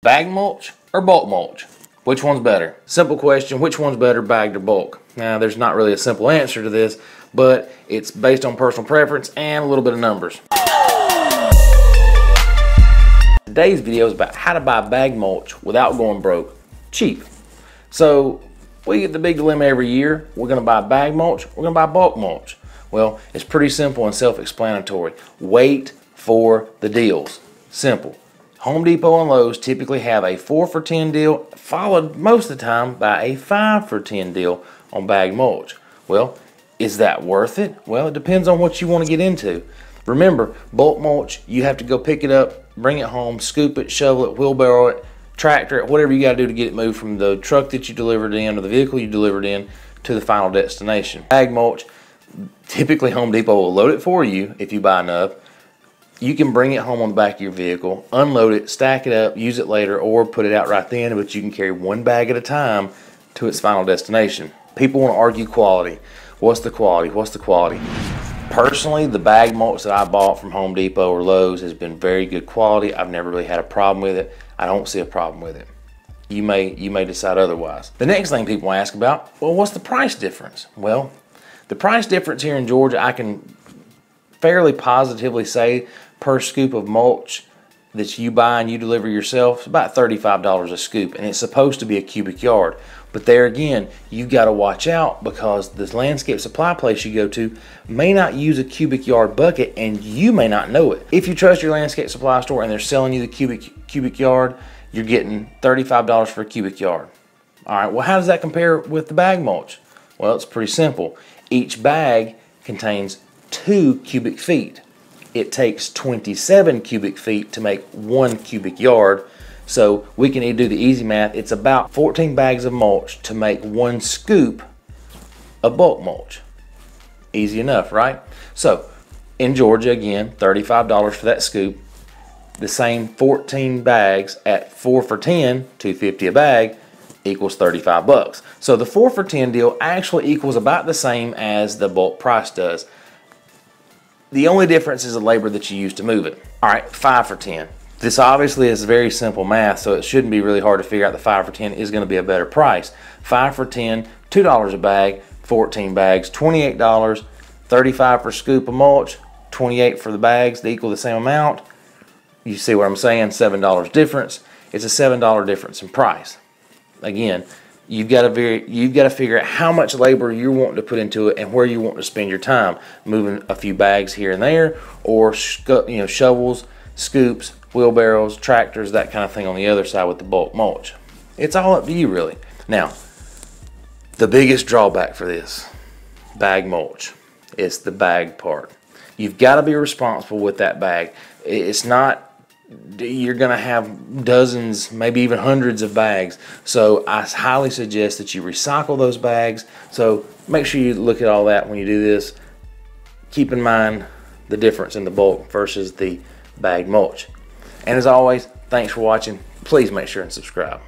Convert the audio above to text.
Bag mulch or bulk mulch? Which one's better? Simple question, which one's better, bagged or bulk? Now, there's not really a simple answer to this, but it's based on personal preference and a little bit of numbers. Today's video is about how to buy bag mulch without going broke, cheap. So we get the big dilemma every year. We're gonna buy bag mulch, we're gonna buy bulk mulch. Well, it's pretty simple and self-explanatory. Wait for the deals. Simple. Home Depot and Lowe's typically have a 4 for $10 deal, followed most of the time by a 5 for $10 deal on bag mulch. Well, is that worth it? Well, it depends on what you want to get into. Remember, bulk mulch, you have to go pick it up, bring it home, scoop it, shovel it, wheelbarrow it, tractor it, whatever you got to do to get it moved from the truck that you delivered in or the vehicle you delivered in to the final destination. Bag mulch, typically Home Depot will load it for you if you buy enough. You can bring it home on the back of your vehicle, unload it, stack it up, use it later, or put it out right then, but you can carry one bag at a time to its final destination. People want to argue quality. What's the quality? What's the quality? Personally, the bag mulch that I bought from Home Depot or Lowe's has been very good quality. I've never really had a problem with it. I don't see a problem with it. You may decide otherwise. The next thing people ask about, well, what's the price difference? Well, the price difference here in Georgia, I can fairly positively say per scoop of mulch that you buy and you deliver yourself, it's about $35 a scoop, and it's supposed to be a cubic yard. But there again, you've got to watch out because this landscape supply place you go to may not use a cubic yard bucket and you may not know it. If you trust your landscape supply store and they're selling you the cubic yard, you're getting $35 for a cubic yard. All right, well, how does that compare with the bag mulch? Well, it's pretty simple. Each bag contains 2 cubic feet. It takes 27 cubic feet to make 1 cubic yard. So we can do the easy math. It's about 14 bags of mulch to make 1 scoop of bulk mulch. Easy enough, right? So in Georgia, again, $35 for that scoop. The same 14 bags at 4 for $10, $2.50 a bag, equals 35 bucks. So the 4 for $10 deal actually equals about the same as the bulk price does. The only difference is the labor that you use to move it. All right, 5 for 10. This obviously is very simple math, so it shouldn't be really hard to figure out the 5 for 10 is going to be a better price. 5 for 10, $2 a bag, 14 bags, $28, 35 per scoop of mulch, 28 for the bags, they equal the same amount. You see what I'm saying? $7 difference. It's a $7 difference in price. Again, you've got to figure out how much labor you're wanting to put into it and where you want to spend your time, moving a few bags here and there, or shovels, scoops, wheelbarrows, tractors, that kind of thing on the other side with the bulk mulch. It's all up to you, really. Now, the biggest drawback for this bag mulch is the bag part. You've got to be responsible with that bag. It's not you're going to have dozens, maybe even hundreds of bags. So I highly suggest that you recycle those bags. So make sure you look at all that when you do this. Keep in mind the difference in the bulk versus the bag mulch. And as always, thanks for watching. Please make sure and subscribe.